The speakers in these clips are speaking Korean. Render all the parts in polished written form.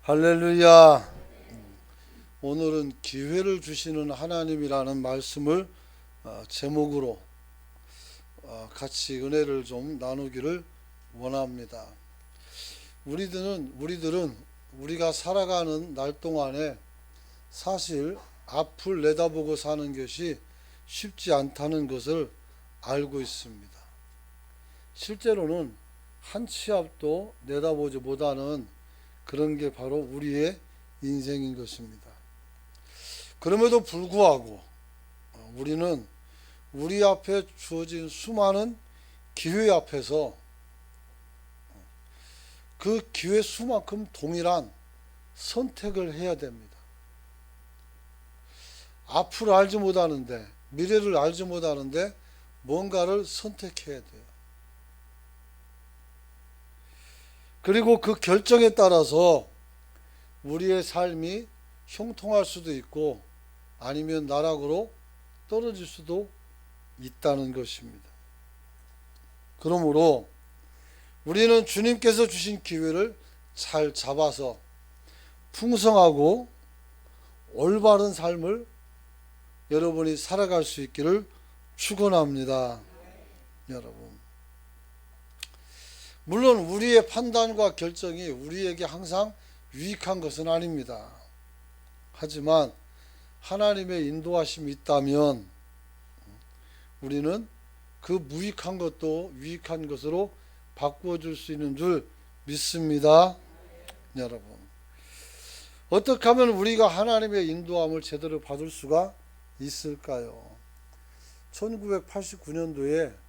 할렐루야. 오늘은 기회를 주시는 하나님이라는 말씀을 제목으로 같이 은혜를 좀 나누기를 원합니다. 우리들은 우리가 살아가는 날 동안에 사실 앞을 내다보고 사는 것이 쉽지 않다는 것을 알고 있습니다. 실제로는 한 치 앞도 내다보지 못하는 그런 게 바로 우리의 인생인 것입니다. 그럼에도 불구하고 우리는 우리 앞에 주어진 수많은 기회 앞에서 그 기회 수만큼 동일한 선택을 해야 됩니다. 앞을 알지 못하는데, 미래를 알지 못하는데 뭔가를 선택해야 돼요. 그리고 그 결정에 따라서 우리의 삶이 형통할 수도 있고 아니면 나락으로 떨어질 수도 있다는 것입니다. 그러므로 우리는 주님께서 주신 기회를 잘 잡아서 풍성하고 올바른 삶을 여러분이 살아갈 수 있기를 축원합니다. 여러분, 물론 우리의 판단과 결정이 우리에게 항상 유익한 것은 아닙니다. 하지만 하나님의 인도하심이 있다면 우리는 그 무익한 것도 유익한 것으로 바꾸어 줄 수 있는 줄 믿습니다. 여러분, 어떻게 하면 우리가 하나님의 인도함을 제대로 받을 수가 있을까요? 1989년도에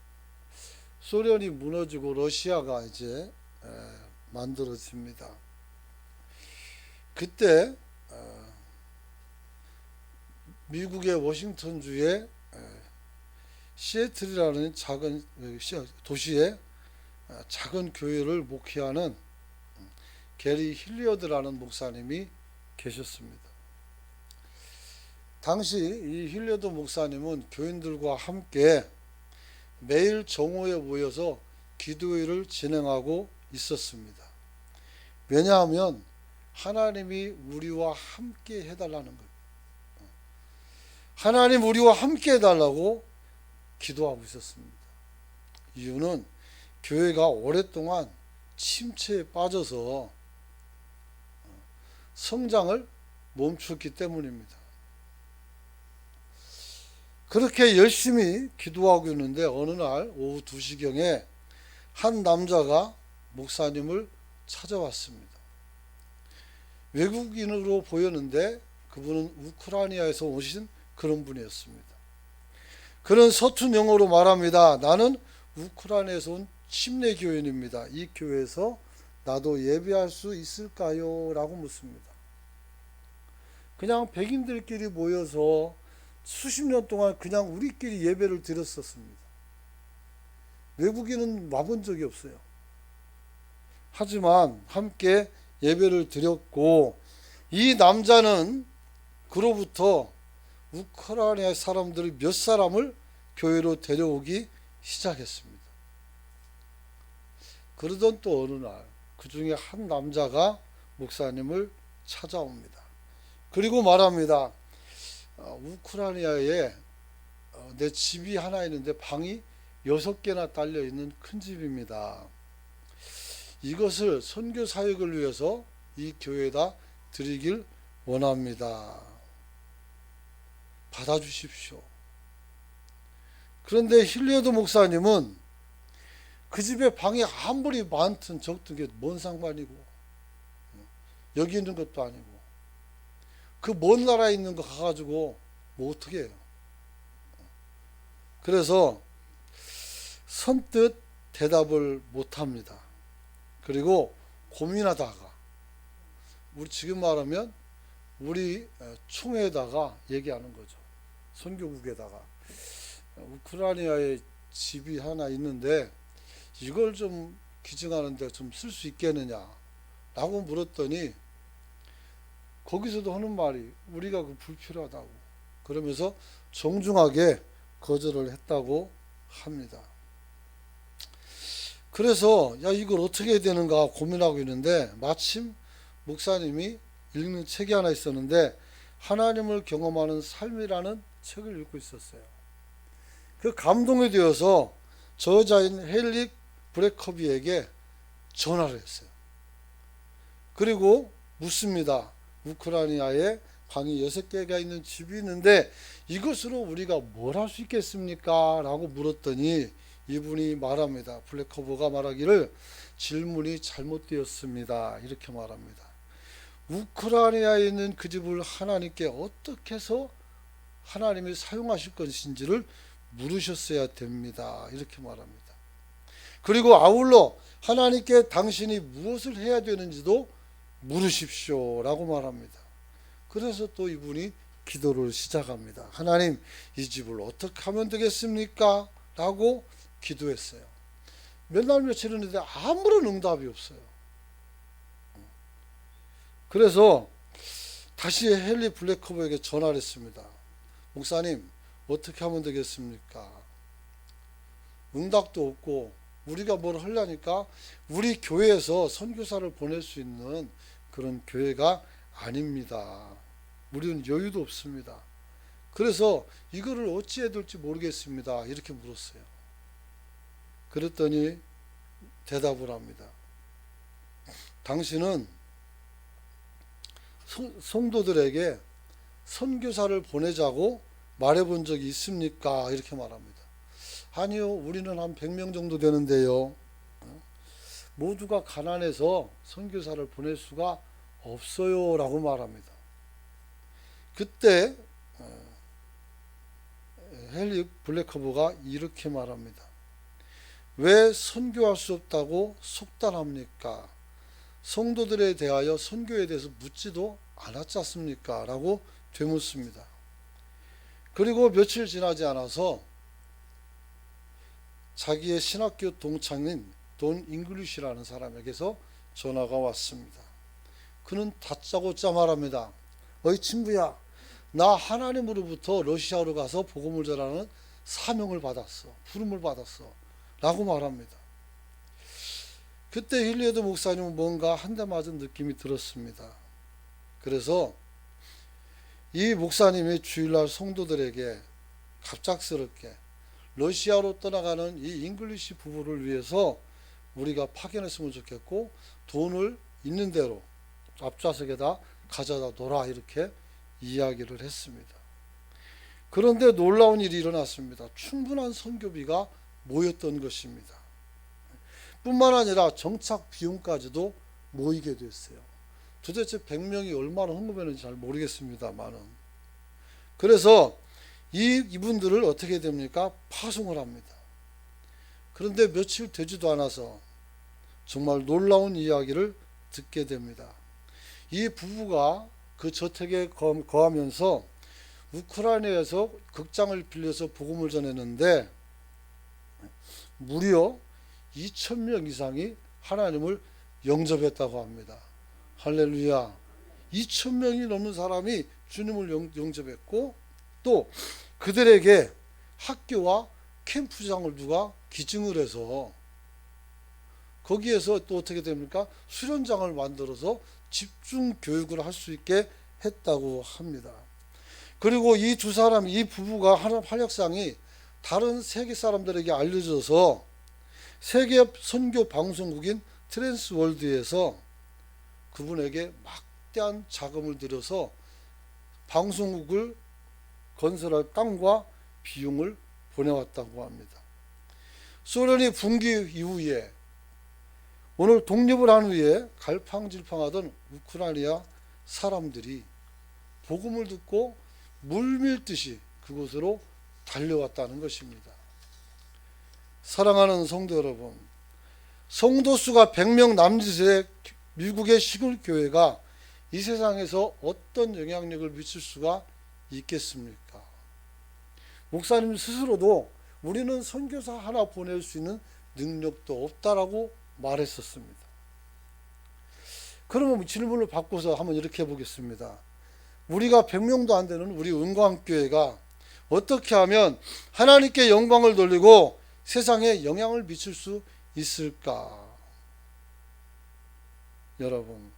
소련이 무너지고 러시아가 이제 만들어집니다. 그때 미국의 워싱턴주의 시애틀이라는 작은 도시에 작은 교회를 목회하는 게리 힐리어드라는 목사님이 계셨습니다. 당시 이 힐리어드 목사님은 교인들과 함께 매일 정오에 모여서 기도회를 진행하고 있었습니다. 왜냐하면 하나님이 우리와 함께 해달라는 거예요. 하나님 우리와 함께 해달라고 기도하고 있었습니다. 이유는 교회가 오랫동안 침체에 빠져서 성장을 멈췄기 때문입니다. 그렇게 열심히 기도하고 있는데 어느 날 오후 2시경에 한 남자가 목사님을 찾아왔습니다. 외국인으로 보였는데 그분은 우크라이나에서 오신 그런 분이었습니다. 그는 서툰 영어로 말합니다. 나는 우크라이나에서 온 침례교인입니다. 이 교회에서 나도 예배할 수 있을까요? 라고 묻습니다. 그냥 백인들끼리 모여서 수십 년 동안 그냥 우리끼리 예배를 드렸었습니다. 외국인은 와본 적이 없어요. 하지만 함께 예배를 드렸고 이 남자는 그로부터 우크라이나 사람들 몇 사람을 교회로 데려오기 시작했습니다. 그러던 또 어느 날 그 중에 한 남자가 목사님을 찾아옵니다. 그리고 말합니다. 우크라이나에 내 집이 하나 있는데 방이 6개나 딸려 있는 큰 집입니다. 이것을 선교 사역을 위해서 이 교회에다 드리길 원합니다. 받아주십시오. 그런데 힐리어드 목사님은 그 집에 방이 아무리 많든 적든 게 뭔 상관이고 여기 있는 것도 아니고 그 먼 나라에 있는 거 가가지고 뭐 어떻게 해요. 그래서 선뜻 대답을 못합니다. 그리고 고민하다가 우리 지금 말하면 우리 총회에다가 얘기하는 거죠. 선교국에다가 우크라이나에 집이 하나 있는데 이걸 좀 기증하는데 좀 쓸 수 있겠느냐 라고 물었더니 거기서도 하는 말이 우리가 그 불필요하다고 그러면서 정중하게 거절을 했다고 합니다. 그래서 이걸 어떻게 해야 되는가 고민하고 있는데 마침 목사님이 읽는 책이 하나 있었는데 하나님을 경험하는 삶이라는 책을 읽고 있었어요. 그 감동이 되어서 저자인 헨리 브레커비에게 전화를 했어요. 그리고 묻습니다. 우크라이나에 방이 6개가 있는 집이 있는데 이것으로 우리가 뭘 할 수 있겠습니까? 라고 물었더니 이분이 말합니다. 블레커버가 말하기를 질문이 잘못되었습니다. 이렇게 말합니다. 우크라이나에 있는 그 집을 하나님께 어떻게 해서 하나님이 사용하실 것인지를 물으셨어야 됩니다. 이렇게 말합니다. 그리고 아울러 하나님께 당신이 무엇을 해야 되는지도 물으십시오 라고 말합니다. 그래서 또 이분이 기도를 시작합니다. 하나님, 이 집을 어떻게 하면 되겠습니까? 라고 기도했어요. 몇 날 며칠 했는데 아무런 응답이 없어요. 그래서 다시 헨리 블레커버에게 전화를 했습니다. 목사님, 어떻게 하면 되겠습니까? 응답도 없고 우리가 뭘 하려니까 우리 교회에서 선교사를 보낼 수 있는 그런 교회가 아닙니다. 우리는 여유도 없습니다. 그래서 이거를 어찌해야 될지 모르겠습니다. 이렇게 물었어요. 그랬더니 대답을 합니다. 당신은 성도들에게 선교사를 보내자고 말해본 적이 있습니까? 이렇게 말합니다. 아니요, 우리는 한 100명 정도 되는데요. 모두가 가난해서 선교사를 보낼 수가 없어요 라고 말합니다. 그때 헨리 블레커버가 이렇게 말합니다. 왜 선교할 수 없다고 속단합니까? 성도들에 대하여 선교에 대해서 묻지도 않았지 않습니까? 라고 되묻습니다. 그리고 며칠 지나지 않아서 자기의 신학교 동창인 돈 잉글리시라는 사람에게서 전화가 왔습니다. 그는 다짜고짜 말합니다. 어이 친구야, 나 하나님으로부터 러시아로 가서 복음을 전하는 사명을 받았어. 부름을 받았어. 라고 말합니다. 그때 힐리어드 목사님은 뭔가 한 대 맞은 느낌이 들었습니다. 그래서 이 목사님이 주일날 성도들에게 갑작스럽게 러시아로 떠나가는 이 잉글리시 부부를 위해서 우리가 파견했으면 좋겠고 돈을 있는 대로 앞좌석에다 가져다 놓으라 이렇게 이야기를 했습니다. 그런데 놀라운 일이 일어났습니다. 충분한 선교비가 모였던 것입니다. 뿐만 아니라 정착 비용까지도 모이게 됐어요. 도대체 100명이 얼마나 헌금했는지 잘 모르겠습니다만은. 그래서 이분들을 어떻게 됩니까? 파송을 합니다. 그런데 며칠 되지도 않아서 정말 놀라운 이야기를 듣게 됩니다. 이 부부가 그 저택에 거하면서 우크라이나에서 극장을 빌려서 복음을 전했는데 무려 2,000명 이상이 하나님을 영접했다고 합니다. 할렐루야. 2,000명이 넘는 사람이 주님을 영접했고 또 그들에게 학교와 캠프장을 누가 기증을 해서 거기에서 또 어떻게 됩니까? 수련장을 만들어서 집중 교육을 할 수 있게 했다고 합니다. 그리고 이 두 사람, 이 부부가 하는 활약상이 다른 세계 사람들에게 알려져서 세계 선교 방송국인 트랜스월드에서 그분에게 막대한 자금을 들여서 방송국을 건설할 땅과 비용을 보내왔다고 합니다. 소련이 붕괴 이후에 오늘 독립을 한 후에 갈팡질팡하던 우크라이나 사람들이 복음을 듣고 물밀듯이 그곳으로 달려왔다는 것입니다. 사랑하는 성도 여러분, 성도 수가 100명 남짓의 미국의 시골 교회가 이 세상에서 어떤 영향력을 미칠 수가 있겠습니까? 목사님 스스로도 우리는 선교사 하나 보낼 수 있는 능력도 없다라고 말했었습니다. 그러면 질문을 바꿔서 한번 이렇게 해보겠습니다. 우리가 100명도 안 되는 우리 은광교회가 어떻게 하면 하나님께 영광을 돌리고 세상에 영향을 미칠 수 있을까? 여러분,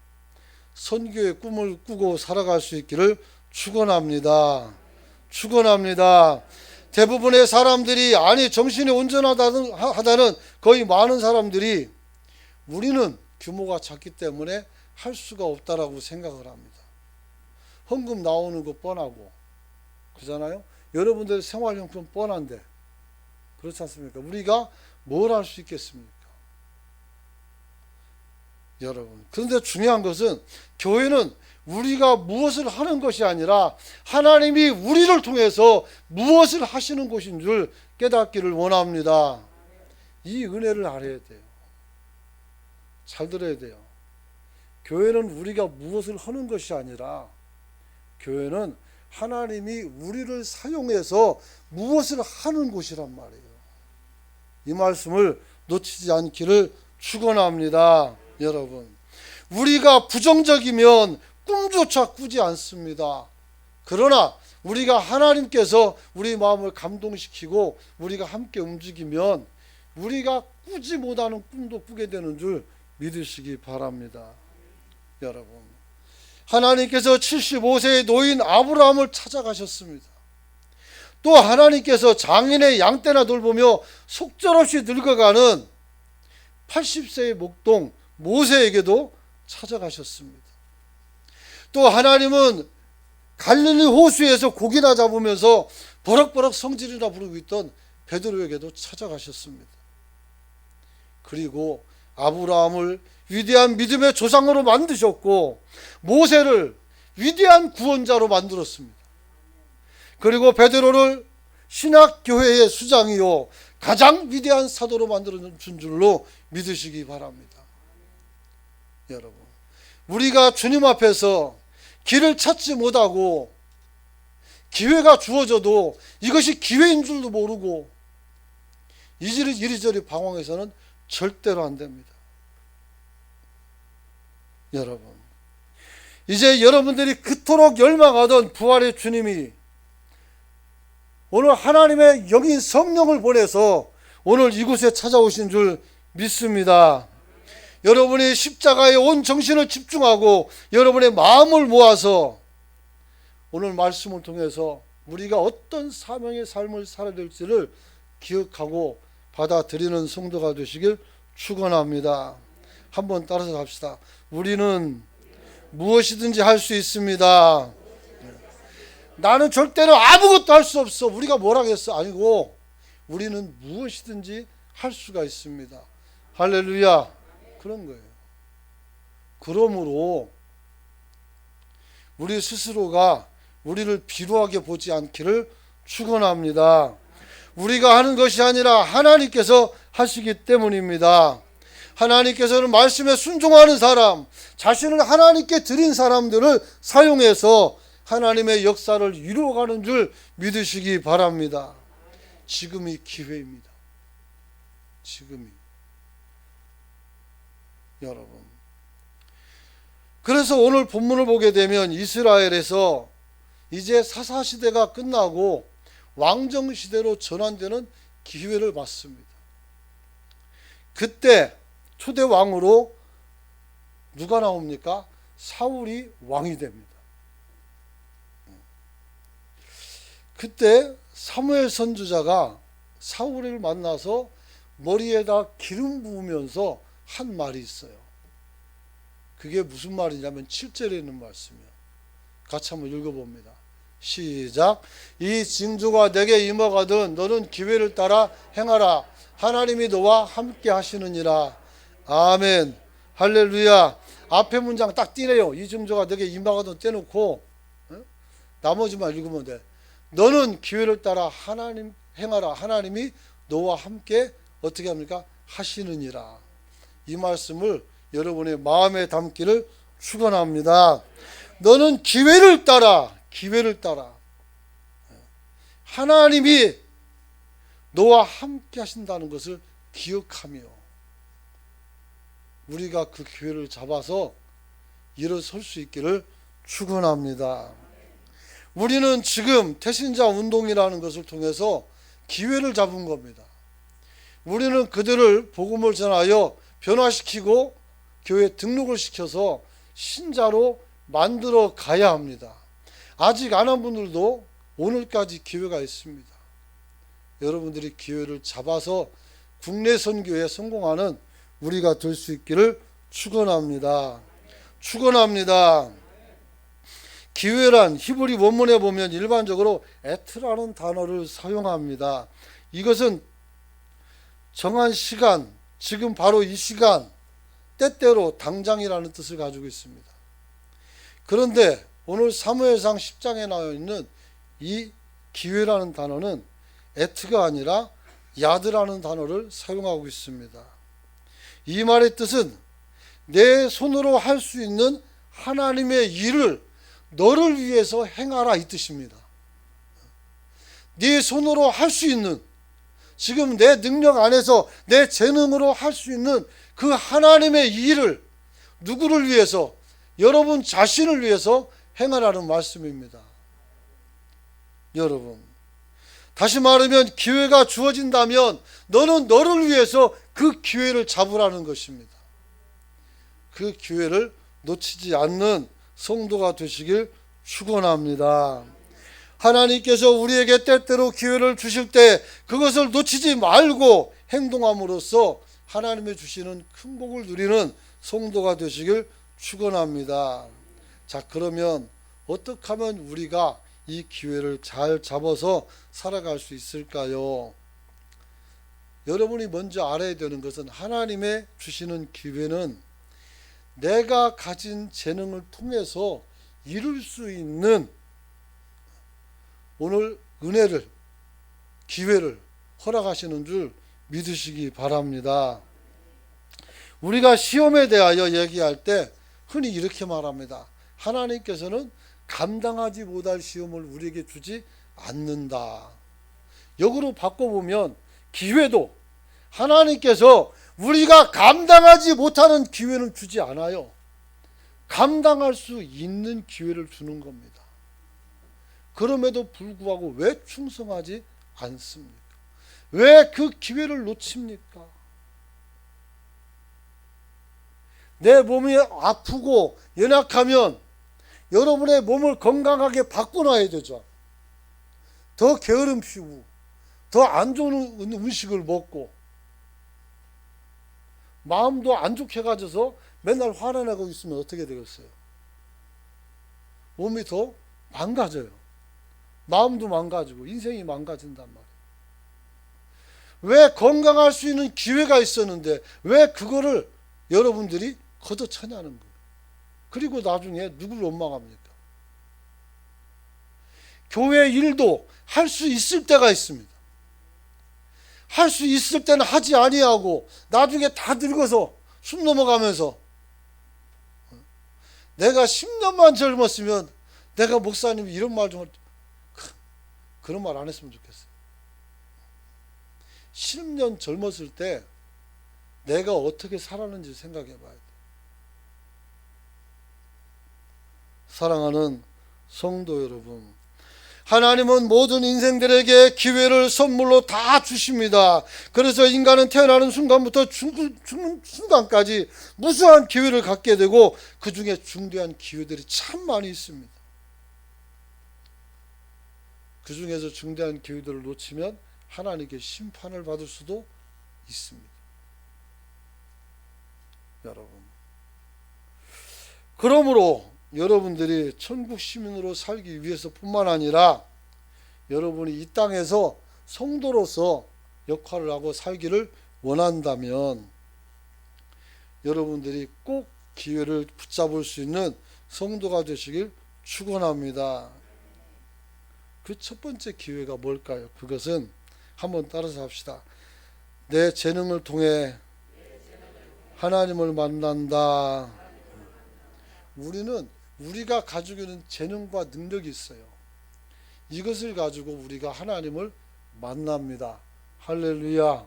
선교의 꿈을 꾸고 살아갈 수 있기를 축원합니다. 축원합니다. 대부분의 사람들이 아니 정신이 온전하다는 거의 많은 사람들이 우리는 규모가 작기 때문에 할 수가 없다라고 생각을 합니다. 헌금 나오는 거 뻔하고 그잖아요. 여러분들 생활용품 뻔한데 그렇지 않습니까? 우리가 뭘 할 수 있겠습니까? 여러분, 그런데 중요한 것은 교회는 우리가 무엇을 하는 것이 아니라 하나님이 우리를 통해서 무엇을 하시는 곳인 줄 깨닫기를 원합니다. 이 은혜를 알아야 돼요. 잘 들어야 돼요. 교회는 우리가 무엇을 하는 것이 아니라 교회는 하나님이 우리를 사용해서 무엇을 하는 곳이란 말이에요. 이 말씀을 놓치지 않기를 축원합니다. 여러분, 우리가 부정적이면 꿈조차 꾸지 않습니다. 그러나 우리가 하나님께서 우리 마음을 감동시키고 우리가 함께 움직이면 우리가 꾸지 못하는 꿈도 꾸게 되는 줄 믿으시기 바랍니다. 여러분, 하나님께서 75세의 노인 아브라함을 찾아가셨습니다. 또 하나님께서 장인의 양떼나 돌보며 속절없이 늙어가는 80세의 목동 모세에게도 찾아가셨습니다. 또 하나님은 갈릴리 호수에서 고기나 잡으면서 버럭버럭 성질이나 부르고 있던 베드로에게도 찾아가셨습니다. 그리고 아브라함을 위대한 믿음의 조상으로 만드셨고 모세를 위대한 구원자로 만들었습니다. 그리고 베드로를 신학교회의 수장이요 가장 위대한 사도로 만들어준 줄로 믿으시기 바랍니다. 여러분, 우리가 주님 앞에서 길을 찾지 못하고 기회가 주어져도 이것이 기회인 줄도 모르고 이리저리 방황해서는 절대로 안 됩니다. 여러분, 이제 여러분들이 그토록 열망하던 부활의 주님이 오늘 하나님의 영인 성령을 보내서 오늘 이곳에 찾아오신 줄 믿습니다. 여러분이 십자가에 온 정신을 집중하고 여러분의 마음을 모아서 오늘 말씀을 통해서 우리가 어떤 사명의 삶을 살아야 될지를 기억하고 받아들이는 성도가 되시길 축원합니다. 한번 따라서 갑시다. 우리는 무엇이든지 할 수 있습니다. 나는 절대로 아무것도 할 수 없어. 우리가 뭘 하겠어? 아니고 우리는 무엇이든지 할 수가 있습니다. 할렐루야. 그런 거예요. 그러므로 우리 스스로가 우리를 비루하게 보지 않기를 축원합니다. 우리가 하는 것이 아니라 하나님께서 하시기 때문입니다. 하나님께서는 말씀에 순종하는 사람, 자신을 하나님께 드린 사람들을 사용해서 하나님의 역사를 이루어가는 줄 믿으시기 바랍니다. 지금이 기회입니다. 지금이. 여러분, 그래서 오늘 본문을 보게 되면 이스라엘에서 이제 사사시대가 끝나고 왕정시대로 전환되는 기회를 받습니다. 그때 초대 왕으로 누가 나옵니까? 사울이 왕이 됩니다. 그때 사무엘 선지자가 사울을 만나서 머리에다 기름 부으면서 한 말이 있어요. 그게 무슨 말이냐면 7절에 있는 말씀이에요. 같이 한번 읽어봅니다. 시작. 이 징조가 내게 임하거든 너는 기회를 따라 행하라. 하나님이 너와 함께 하시느니라. 아멘. 할렐루야. 앞에 문장 딱 띄네요. 이 징조가 내게 임하거든 떼놓고 나머지만 읽으면 돼. 너는 기회를 따라 하나님 행하라. 하나님이 너와 함께 어떻게 합니까? 하시느니라. 이 말씀을 여러분의 마음에 담기를 축원합니다. 너는 기회를 따라 하나님이 너와 함께 하신다는 것을 기억하며 우리가 그 기회를 잡아서 일어설 수 있기를 축원합니다. 우리는 지금 태신자 운동이라는 것을 통해서 기회를 잡은 겁니다. 우리는 그들을 복음을 전하여 변화시키고 교회에 등록을 시켜서 신자로 만들어 가야 합니다. 아직 안 한 분들도 오늘까지 기회가 있습니다. 여러분들이 기회를 잡아서 국내 선교에 성공하는 우리가 될 수 있기를 축원합니다. 축원합니다. 기회란 히브리 원문에 보면 일반적으로 에트라는 단어를 사용합니다. 이것은 정한 시간, 지금 바로 이 시간, 때때로 당장이라는 뜻을 가지고 있습니다. 그런데 오늘 사무엘상 10장에 나와 있는 이 기회라는 단어는 에트가 아니라 야드라는 단어를 사용하고 있습니다. 이 말의 뜻은 내 손으로 할 수 있는 하나님의 일을 너를 위해서 행하라 이 뜻입니다. 네 손으로 할 수 있는, 지금 내 능력 안에서 내 재능으로 할 수 있는 그 하나님의 일을 누구를 위해서? 여러분 자신을 위해서 행하라는 말씀입니다. 여러분, 다시 말하면 기회가 주어진다면 너는 너를 위해서 그 기회를 잡으라는 것입니다. 그 기회를 놓치지 않는 성도가 되시길 축원합니다. 하나님께서 우리에게 때때로 기회를 주실 때 그것을 놓치지 말고 행동함으로써 하나님의 주시는 큰 복을 누리는 성도가 되시길 축원합니다. 자, 그러면 어떻게 하면 우리가 이 기회를 잘 잡아서 살아갈 수 있을까요? 여러분이 먼저 알아야 되는 것은 하나님의 주시는 기회는 내가 가진 재능을 통해서 이룰 수 있는 오늘 은혜를, 기회를 허락하시는 줄 믿으시기 바랍니다. 우리가 시험에 대하여 얘기할 때 흔히 이렇게 말합니다. 하나님께서는 감당하지 못할 시험을 우리에게 주지 않는다. 역으로 바꿔보면 기회도 하나님께서 우리가 감당하지 못하는 기회는 주지 않아요. 감당할 수 있는 기회를 주는 겁니다. 그럼에도 불구하고 왜 충성하지 않습니까? 왜 그 기회를 놓칩니까? 내 몸이 아프고 연약하면 여러분의 몸을 건강하게 바꿔놔야 되죠. 더 게으름 피우고 더 안 좋은 음식을 먹고 마음도 안 좋게 가져서 맨날 화를 내고 있으면 어떻게 되겠어요? 몸이 더 망가져요. 마음도 망가지고 인생이 망가진단 말이에요. 왜 건강할 수 있는 기회가 있었는데 왜 그거를 여러분들이 걷어차냐는 거예요. 그리고 나중에 누구를 원망합니까? 교회 일도 할 수 있을 때가 있습니다. 할 수 있을 때는 하지 아니하고 나중에 다 늙어서 숨 넘어가면서 내가 10년만 젊었으면 내가 목사님이 이런 말 좀 그런 말 안 했으면 좋겠어요. 10년 젊었을 때 내가 어떻게 살았는지 생각해 봐야 돼요. 사랑하는 성도 여러분, 하나님은 모든 인생들에게 기회를 선물로 다 주십니다. 그래서 인간은 태어나는 순간부터 죽는 순간까지 무수한 기회를 갖게 되고 그 중에 중대한 기회들이 참 많이 있습니다. 그 중에서 중대한 기회들을 놓치면 하나님께 심판을 받을 수도 있습니다. 여러분, 그러므로 여러분들이 천국 시민으로 살기 위해서 뿐만 아니라 여러분이 이 땅에서 성도로서 역할을 하고 살기를 원한다면 여러분들이 꼭 기회를 붙잡을 수 있는 성도가 되시길 축원합니다. 그 첫 번째 기회가 뭘까요? 그것은 한번 따라서 합시다. 내 재능을 통해 하나님을 만난다. 우리는 우리가 가지고 있는 재능과 능력이 있어요. 이것을 가지고 우리가 하나님을 만납니다. 할렐루야.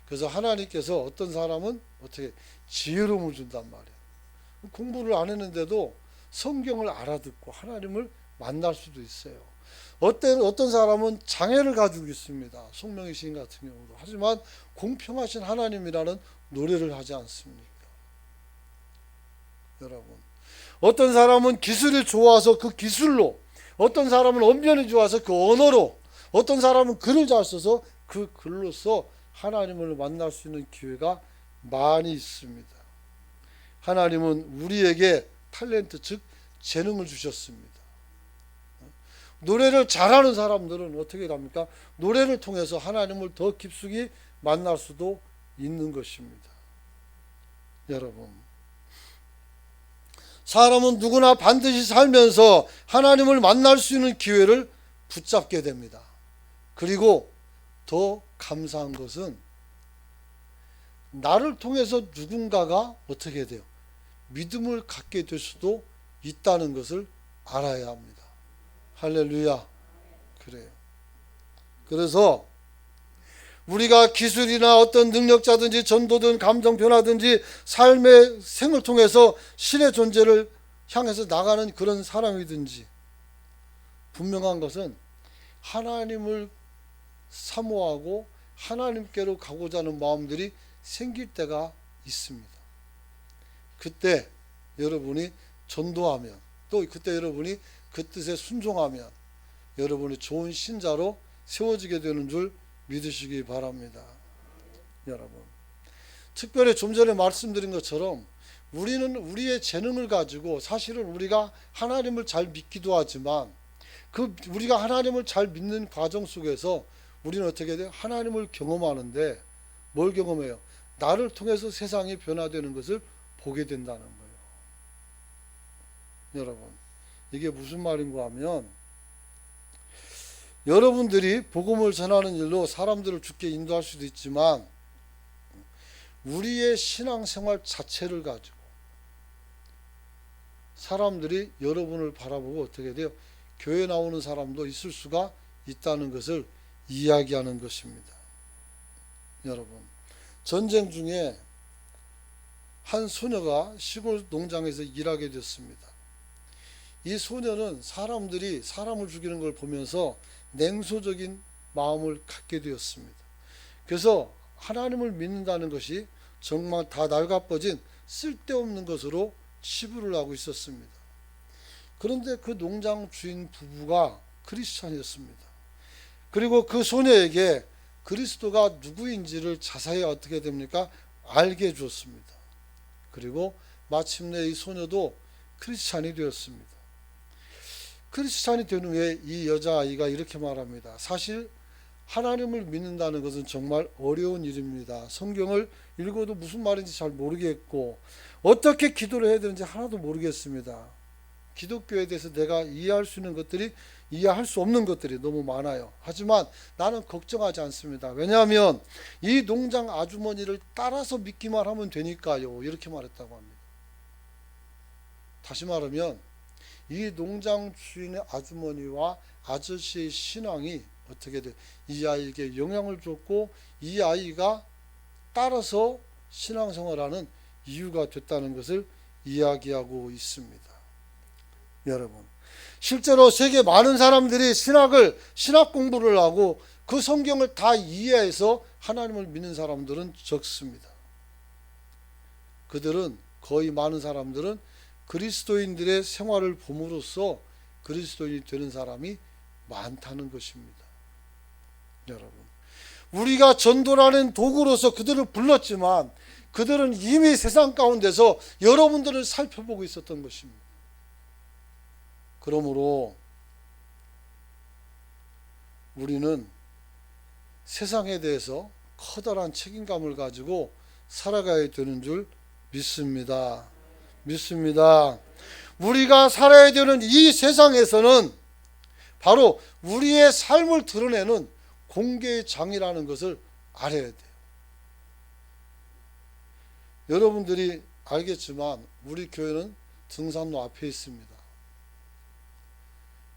그래서 하나님께서 어떤 사람은 어떻게 지혜로움을 준단 말이에요. 공부를 안 했는데도 성경을 알아듣고 하나님을 만날 수도 있어요. 어떤 사람은 장애를 가지고 있습니다. 송명희 시인 같은 경우도. 하지만 공평하신 하나님이라는 노래를 하지 않습니까? 여러분, 어떤 사람은 기술이 좋아서 그 기술로, 어떤 사람은 언변이 좋아서 그 언어로, 어떤 사람은 글을 잘 써서 그 글로써 하나님을 만날 수 있는 기회가 많이 있습니다. 하나님은 우리에게 탤런트, 즉 재능을 주셨습니다. 노래를 잘하는 사람들은 어떻게 합니까? 노래를 통해서 하나님을 더 깊숙이 만날 수도 있는 것입니다. 여러분, 사람은 누구나 반드시 살면서 하나님을 만날 수 있는 기회를 붙잡게 됩니다. 그리고 더 감사한 것은 나를 통해서 누군가가 어떻게 돼요? 믿음을 갖게 될 수도 있다는 것을 알아야 합니다. 할렐루야. 그래요. 그래서 우리가 기술이나 어떤 능력자든지 전도든 감정 변화든지 삶의 생을 통해서 신의 존재를 향해서 나가는 그런 사람이든지 분명한 것은 하나님을 사모하고 하나님께로 가고자 하는 마음들이 생길 때가 있습니다. 그때 여러분이 전도하면, 또 그때 여러분이 그 뜻에 순종하면 여러분이 좋은 신자로 세워지게 되는 줄 믿으시기 바랍니다. 여러분, 특별히 좀 전에 말씀드린 것처럼 우리는 우리의 재능을 가지고 사실은 우리가 하나님을 잘 믿기도 하지만 그 우리가 하나님을 잘 믿는 과정 속에서 우리는 어떻게 돼요? 하나님을 경험하는데 뭘 경험해요? 나를 통해서 세상이 변화되는 것을 보게 된다는 거예요. 여러분, 이게 무슨 말인가 하면 여러분들이 복음을 전하는 일로 사람들을 주께 인도할 수도 있지만 우리의 신앙생활 자체를 가지고 사람들이 여러분을 바라보고 어떻게 돼요? 교회 나오는 사람도 있을 수가 있다는 것을 이야기하는 것입니다. 여러분, 전쟁 중에 한 소녀가 시골 농장에서 일하게 됐습니다. 이 소녀는 사람들이 사람을 죽이는 걸 보면서 냉소적인 마음을 갖게 되었습니다. 그래서 하나님을 믿는다는 것이 정말 다 낡아버진 쓸데없는 것으로 치부를 하고 있었습니다. 그런데 그 농장 주인 부부가 크리스찬이었습니다. 그리고 그 소녀에게 그리스도가 누구인지를 자세히 어떻게 됩니까? 알게 해주었습니다. 그리고 마침내 이 소녀도 크리스찬이 되었습니다. 크리스찬이 된 후에 이 여자아이가 이렇게 말합니다. 사실 하나님을 믿는다는 것은 정말 어려운 일입니다. 성경을 읽어도 무슨 말인지 잘 모르겠고 어떻게 기도를 해야 되는지 하나도 모르겠습니다. 기독교에 대해서 내가 이해할 수 있는 것들이 이해할 수 없는 것들이 너무 많아요. 하지만 나는 걱정하지 않습니다. 왜냐하면 이 농장 아주머니를 따라서 믿기만 하면 되니까요. 이렇게 말했다고 합니다. 다시 말하면 이 농장 주인의 아주머니와 아저씨의 신앙이 어떻게 돼? 이 아이에게 영향을 줬고 이 아이가 따라서 신앙생활하는 이유가 됐다는 것을 이야기하고 있습니다. 여러분, 실제로 세계 많은 사람들이 신학 공부를 하고 그 성경을 다 이해해서 하나님을 믿는 사람들은 적습니다. 그들은 거의 많은 사람들은 그리스도인들의 생활을 봄으로써 그리스도인이 되는 사람이 많다는 것입니다. 여러분, 우리가 전도라는 도구로서 그들을 불렀지만 그들은 이미 세상 가운데서 여러분들을 살펴보고 있었던 것입니다. 그러므로 우리는 세상에 대해서 커다란 책임감을 가지고 살아가야 되는 줄 믿습니다. 우리가 살아야 되는 이 세상에서는 바로 우리의 삶을 드러내는 공개의 장이라는 것을 알아야 돼요. 여러분들이 알겠지만 우리 교회는 등산로 앞에 있습니다.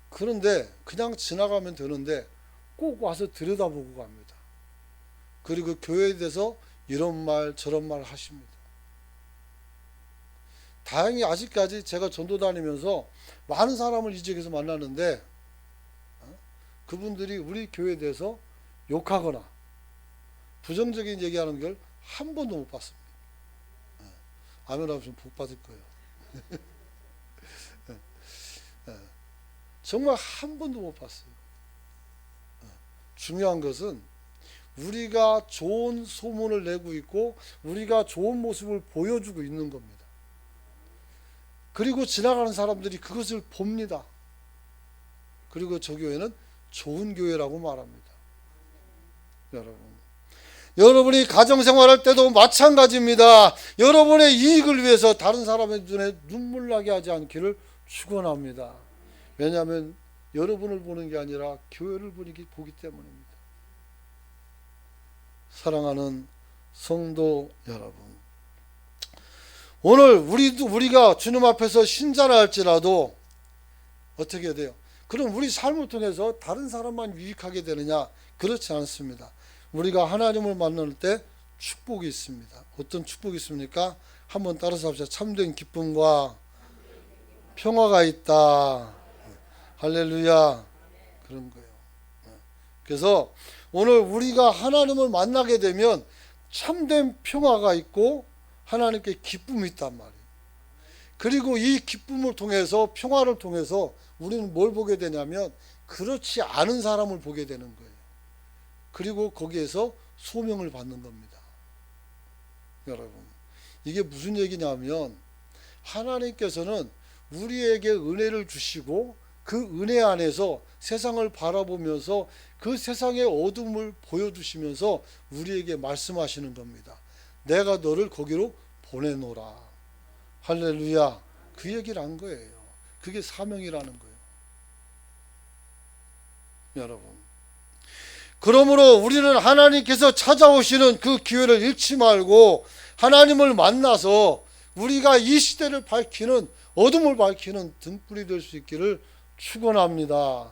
그런데 그냥 지나가면 되는데 꼭 와서 들여다보고 갑니다. 그리고 교회에 대해서 이런 말 저런 말 하십니다. 다행히 아직까지 제가 전도 다니면서 많은 사람을 이 지역에서 만나는데 그분들이 우리 교회에 대해서 욕하거나 부정적인 얘기하는 걸 한 번도 못 봤습니다. 아멘 하면 복 받을 거예요. 정말 한 번도 못 봤어요. 중요한 것은 우리가 좋은 소문을 내고 있고 우리가 좋은 모습을 보여주고 있는 겁니다. 그리고 지나가는 사람들이 그것을 봅니다. 그리고 저 교회는 좋은 교회라고 말합니다. 여러분이 가정생활할 때도 마찬가지입니다. 여러분의 이익을 위해서 다른 사람의 눈에 눈물 나게 하지 않기를 축원합니다. 왜냐하면 여러분을 보는 게 아니라 교회를 보기 때문입니다. 사랑하는 성도 여러분, 오늘 우리가 주님 앞에서 신자라 할지라도 어떻게 돼요? 그럼 우리 삶을 통해서 다른 사람만 유익하게 되느냐? 그렇지 않습니다. 우리가 하나님을 만날 때 축복이 있습니다. 어떤 축복이 있습니까? 한번 따라서 합시다. 참된 기쁨과 평화가 있다. 할렐루야. 그런 거예요. 그래서 오늘 우리가 하나님을 만나게 되면 참된 평화가 있고 하나님께 기쁨이 있단 말이에요. 그리고 이 기쁨을 통해서, 평화를 통해서 우리는 뭘 보게 되냐면 그렇지 않은 사람을 보게 되는 거예요. 그리고 거기에서 소명을 받는 겁니다. 여러분, 이게 무슨 얘기냐면 하나님께서는 우리에게 은혜를 주시고 그 은혜 안에서 세상을 바라보면서 그 세상의 어둠을 보여주시면서 우리에게 말씀하시는 겁니다. 내가 너를 거기로 보내노라. 할렐루야. 그 얘기를 한 거예요. 그게 사명이라는 거예요. 여러분, 그러므로 우리는 하나님께서 찾아오시는 그 기회를 잃지 말고 하나님을 만나서 우리가 이 시대를 밝히는, 어둠을 밝히는 등불이 될 수 있기를 축원합니다.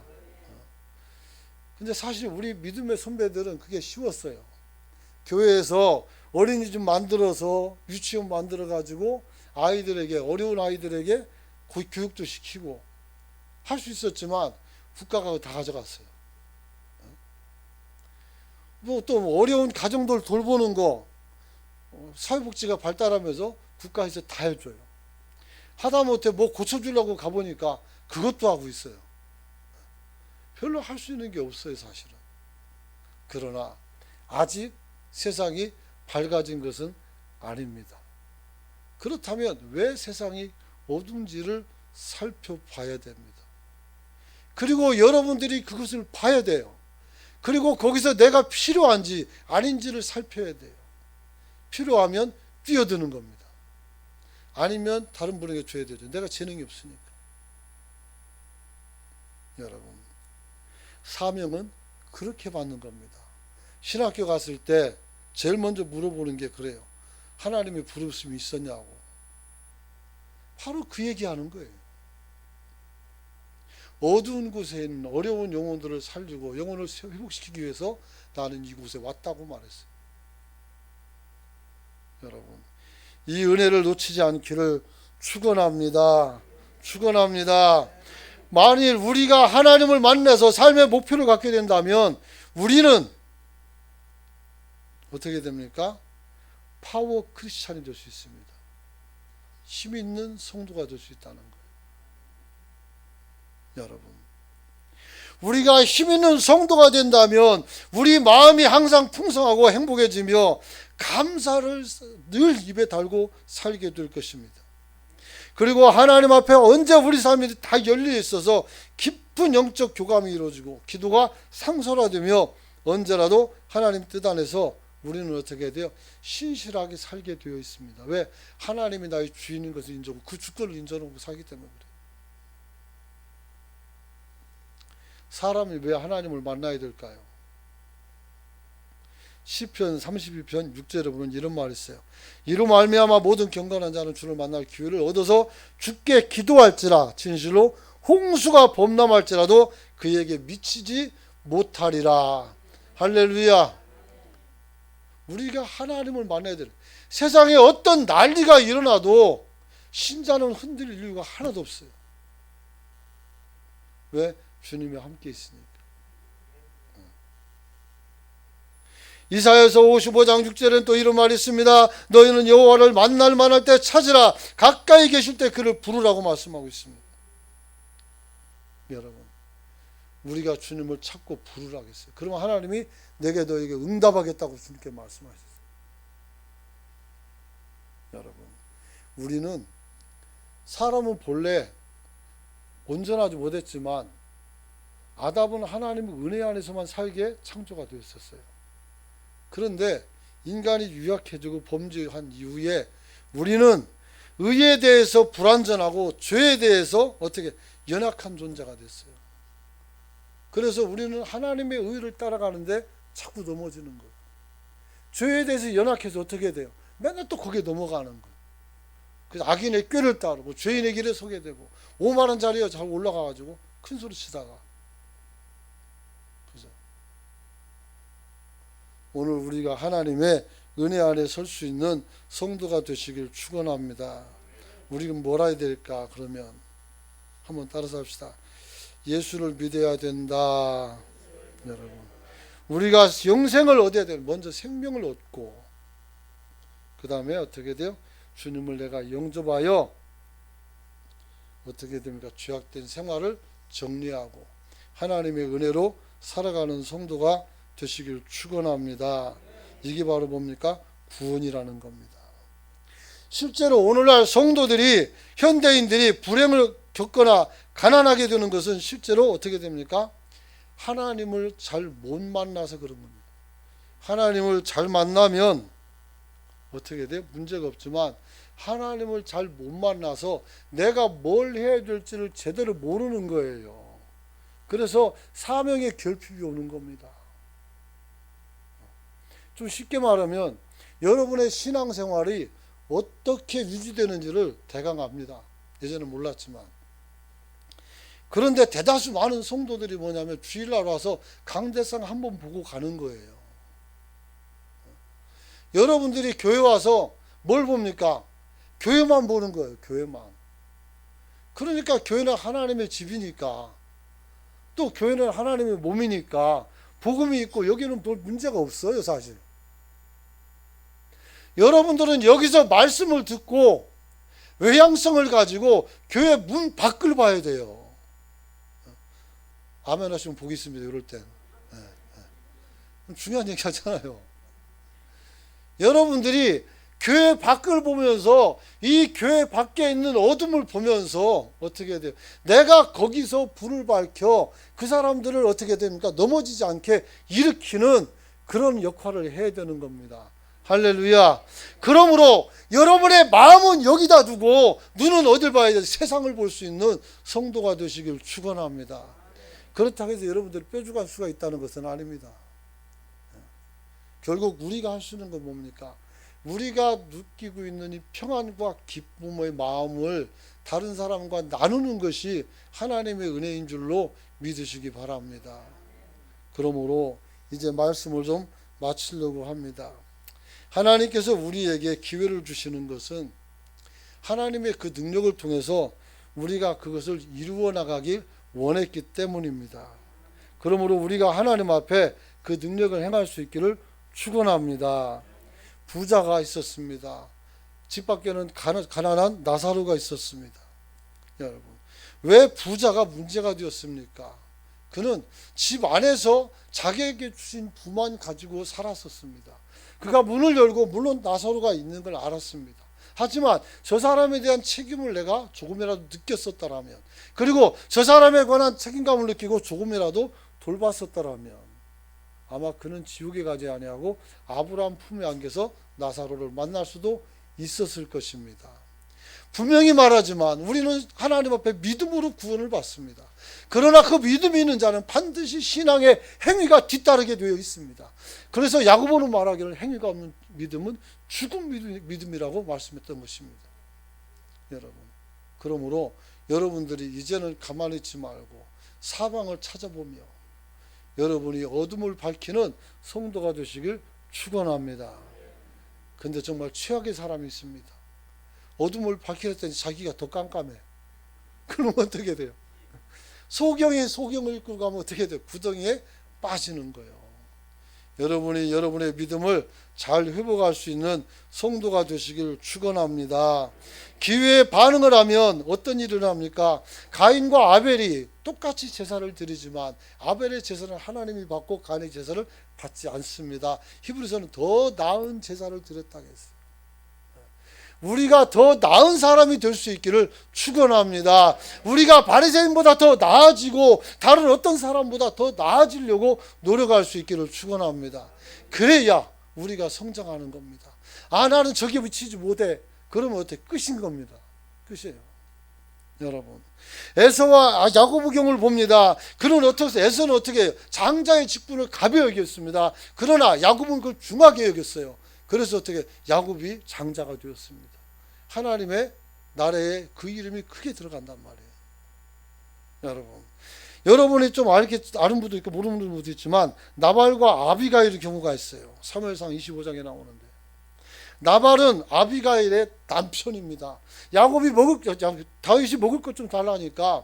근데 사실 우리 믿음의 선배들은 그게 쉬웠어요. 교회에서 어린이집 만들어서 유치원 만들어 가지고 아이들에게, 어려운 아이들에게 교육도 시키고 할 수 있었지만 국가가 다 가져갔어요. 또 어려운 가정들 돌보는 거 사회복지가 발달하면서 국가에서 다 해줘요. 하다못해 뭐 고쳐주려고 가보니까 그것도 하고 있어요. 별로 할 수 있는 게 없어요, 사실은. 그러나 아직 세상이 밝아진 것은 아닙니다. 그렇다면 왜 세상이 어둠지를 살펴봐야 됩니다. 그리고 여러분들이 그것을 봐야 돼요. 그리고 거기서 내가 필요한지 아닌지를 살펴야 돼요. 필요하면 뛰어드는 겁니다. 아니면 다른 분에게 줘야 되죠. 내가 재능이 없으니까. 여러분, 사명은 그렇게 받는 겁니다. 신학교 갔을 때 제일 먼저 물어보는 게 그래요. 하나님의 부르심이 있었냐고. 바로 그 얘기하는 거예요. 어두운 곳에 있는 어려운 영혼들을 살리고 영혼을 회복시키기 위해서 나는 이곳에 왔다고 말했어요. 여러분, 이 은혜를 놓치지 않기를 축원합니다. 축원합니다. 만일 우리가 하나님을 만나서 삶의 목표를 갖게 된다면 우리는 어떻게 됩니까? 파워 크리스찬이 될 수 있습니다. 힘 있는 성도가 될 수 있다는 거예요. 여러분, 우리가 힘 있는 성도가 된다면 우리 마음이 항상 풍성하고 행복해지며 감사를 늘 입에 달고 살게 될 것입니다. 그리고 하나님 앞에 언제 우리 삶이 다 열려 있어서 깊은 영적 교감이 이루어지고 기도가 상설화되며 언제라도 하나님 뜻 안에서 우리는 어떻게 돼요? 신실하게 살게 되어 있습니다. 왜? 하나님이 나의 주인인 것을 인정하고 그 주권을 인정하고 살기 때문에 그래요. 사람이 왜 하나님을 만나야 될까요? 시편 32편 6절에 보면 이런 말이 있어요. 이로 말미암아 모든 경건한 자는 주를 만날 기회를 얻어서 주께 기도할지라 진실로 홍수가 범람할지라도 그에게 미치지 못하리라. 할렐루야. 우리가 하나님을 만나야 돼요. 세상에 어떤 난리가 일어나도 신자는 흔들릴 이유가 하나도 없어요. 왜? 주님이 함께 있으니까. 이사야서 55장 6절에는 또 이런 말이 있습니다. 너희는 여호와를 만날 만할 때 찾으라. 가까이 계실 때 그를 부르라고 말씀하고 있습니다. 여러분, 우리가 주님을 찾고 부르라고 했어요. 그러면 하나님이 내게 너에게 응답하겠다고 주님께 말씀하셨어요. 여러분, 우리는 사람은 본래 온전하지 못했지만 아담은 하나님의 은혜 안에서만 살게 창조가 되었었어요. 그런데 인간이 유약해지고 범죄한 이후에 우리는 의에 대해서 불완전하고 죄에 대해서 어떻게 연약한 존재가 됐어요. 그래서 우리는 하나님의 의를 따라가는데 자꾸 넘어지는 거예요. 죄에 대해서 연약해서 어떻게 돼요? 맨날 또 거기에 넘어가는 거예요. 그래서 악인의 꾀를 따르고 죄인의 길에 서게 되고 오만한 자리에 잘 올라가가지고 큰 소리 치다가, 그죠? 오늘 우리가 하나님의 은혜 안에 설 수 있는 성도가 되시길 축원합니다. 우리는 뭘 해야 될까? 그러면 한번 따라서 합시다. 예수를 믿어야 된다. 여러분, 우리가 영생을 얻어야 돼요. 먼저 생명을 얻고 그 다음에 어떻게 돼요? 주님을 내가 영접하여 어떻게 됩니까? 죄악된 생활을 정리하고 하나님의 은혜로 살아가는 성도가 되시길 축원합니다. 이게 바로 뭡니까? 구원이라는 겁니다. 실제로 오늘날 성도들이, 현대인들이 불행을 겪거나 가난하게 되는 것은 실제로 어떻게 됩니까? 하나님을 잘 못 만나서 그런 겁니다. 하나님을 잘 만나면 어떻게 돼요? 문제가 없지만 하나님을 잘 못 만나서 내가 뭘 해야 될지를 제대로 모르는 거예요. 그래서 사명의 결핍이 오는 겁니다. 좀 쉽게 말하면 여러분의 신앙생활이 어떻게 유지되는지를 대강 압니다. 예전에 몰랐지만. 그런데 대다수 많은 성도들이 뭐냐면 주일날 와서 강대상 한번 보고 가는 거예요. 여러분들이 교회 와서 뭘 봅니까? 교회만 보는 거예요. 교회만. 그러니까 교회는 하나님의 집이니까, 또 교회는 하나님의 몸이니까 복음이 있고 여기는 별 문제가 없어요, 사실. 여러분들은 여기서 말씀을 듣고 외향성을 가지고 교회 문 밖을 봐야 돼요. 아멘 하시면 복이 있습니다. 이럴 땐. 중요한 얘기 하잖아요. 여러분들이 교회 밖을 보면서 이 교회 밖에 있는 어둠을 보면서 어떻게 돼요? 내가 거기서 불을 밝혀 그 사람들을 어떻게 됩니까? 넘어지지 않게 일으키는 그런 역할을 해야 되는 겁니다. 할렐루야. 그러므로 여러분의 마음은 여기다 두고 눈은 어딜 봐야 돼? 세상을 볼 수 있는 성도가 되시길 축원합니다. 그렇다고 해서 여러분들이 뾰족할 수가 있다는 것은 아닙니다. 결국 우리가 할 수 있는 건 뭡니까? 우리가 느끼고 있는 이 평안과 기쁨의 마음을 다른 사람과 나누는 것이 하나님의 은혜인 줄로 믿으시기 바랍니다. 그러므로 이제 말씀을 좀 마치려고 합니다. 하나님께서 우리에게 기회를 주시는 것은 하나님의 그 능력을 통해서 우리가 그것을 이루어 나가길 원했기 때문입니다. 그러므로 우리가 하나님 앞에 그 능력을 행할 수 있기를 축원합니다. 부자가 있었습니다. 집 밖에는 가난한 나사로가 있었습니다. 여러분, 왜 부자가 문제가 되었습니까? 그는 집 안에서 자기에게 주신 부만 가지고 살았었습니다. 그가 문을 열고 물론 나사로가 있는 걸 알았습니다. 하지만 저 사람에 대한 책임을 내가 조금이라도 느꼈었다라면, 그리고 저 사람에 관한 책임감을 느끼고 조금이라도 돌봤었다라면 아마 그는 지옥에 가지 아니하고 아브라함 품에 안겨서 나사로를 만날 수도 있었을 것입니다. 분명히 말하지만 우리는 하나님 앞에 믿음으로 구원을 받습니다. 그러나 그 믿음이 있는 자는 반드시 신앙의 행위가 뒤따르게 되어 있습니다. 그래서 야고보는 말하기를 행위가 없는 믿음은 죽은 믿음이라고 말씀했던 것입니다. 여러분, 그러므로 여러분들이 이제는 가만히 있지 말고 사방을 찾아보며 여러분이 어둠을 밝히는 성도가 되시길 축원합니다. 근데 정말 최악의 사람이 있습니다. 어둠을 밝히랬더니 자기가 더 깜깜해. 그러면 어떻게 돼요? 소경이 소경을 읽고 가면 어떻게 돼요? 구덩이에 빠지는 거예요. 여러분이 여러분의 믿음을 잘 회복할 수 있는 성도가 되시길 축원합니다. 기회에 반응을 하면 어떤 일이 일어납니까? 가인과 아벨이 똑같이 제사를 드리지만 아벨의 제사는 하나님이 받고 가인의 제사를 받지 않습니다. 히브리서는 더 나은 제사를 드렸다고 했어요. 우리가 더 나은 사람이 될 수 있기를 축원합니다. 우리가 바리새인보다 더 나아지고 다른 어떤 사람보다 더 나아지려고 노력할 수 있기를 축원합니다. 그래야 우리가 성장하는 겁니다. 아, 나는 저기 미치지 못해. 그러면 어떻게? 끝인 겁니다. 끝이에요. 여러분, 에서와 야고보경을 봅니다. 그는 어떻게, 에서는 어떻게 해요? 장자의 직분을 가벼이 여겼습니다. 그러나 야곱은 그걸 중하게 여겼어요. 그래서 어떻게 야곱이 장자가 되었습니다. 하나님의 나라에 그 이름이 크게 들어간단 말이에요. 여러분이 좀 아는 분도 있고 모르는 분도 있지만 나발과 아비가일의 경우가 있어요. 사무엘상 25장에 나오는데, 나발은 아비가일의 남편입니다. 다윗이 먹을 것 좀 달라니까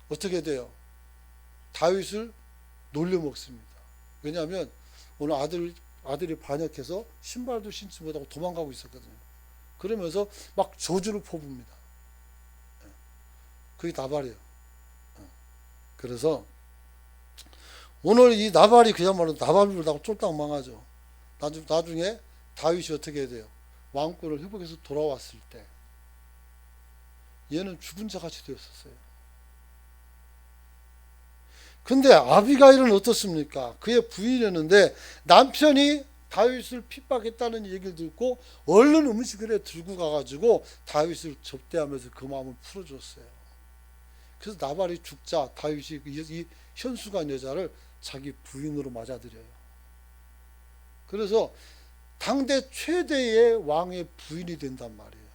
어떻게 돼요? 다윗을 놀려 먹습니다. 왜냐하면 오늘 아들이 반역해서 신발도 신지 못하고 도망가고 있었거든요. 그러면서 막 저주를 퍼붓니다. 그게 나발이에요. 그래서 오늘 이 나발이 그야말로 나발을 다고 쫄딱 망하죠. 나중에 다윗이 어떻게 해야 돼요? 왕권을 회복해서 돌아왔을 때 얘는 죽은 자 같이 되었었어요. 근데 아비가일은 어떻습니까? 그의 부인이었는데 남편이 다윗을 핍박했다는 얘기를 듣고 얼른 음식을 들고 가가지고 다윗을 접대하면서 그 마음을 풀어줬어요. 그래서 나발이 죽자 다윗이 이 현수간 여자를 자기 부인으로 맞아들여요. 그래서 당대 최대의 왕의 부인이 된단 말이에요.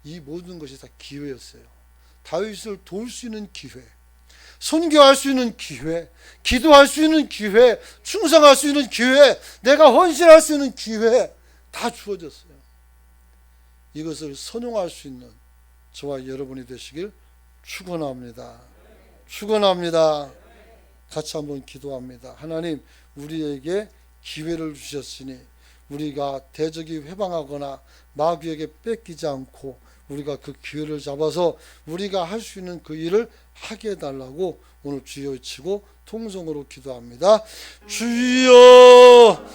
이 모든 것이 다 기회였어요. 다윗을 도울 수 있는 기회, 선교할 수 있는 기회, 기도할 수 있는 기회, 충성할 수 있는 기회, 내가 헌신할 수 있는 기회 다 주어졌어요. 이것을 선용할 수 있는 저와 여러분이 되시길 축원합니다. 축원합니다. 같이 한번 기도합니다. 하나님, 우리에게 기회를 주셨으니 우리가 대적이 회방하거나 마귀에게 뺏기지 않고 우리가 그 기회를 잡아서 우리가 할 수 있는 그 일을 하게 해달라고 오늘 주여 외치고 통성으로 기도합니다. 주여.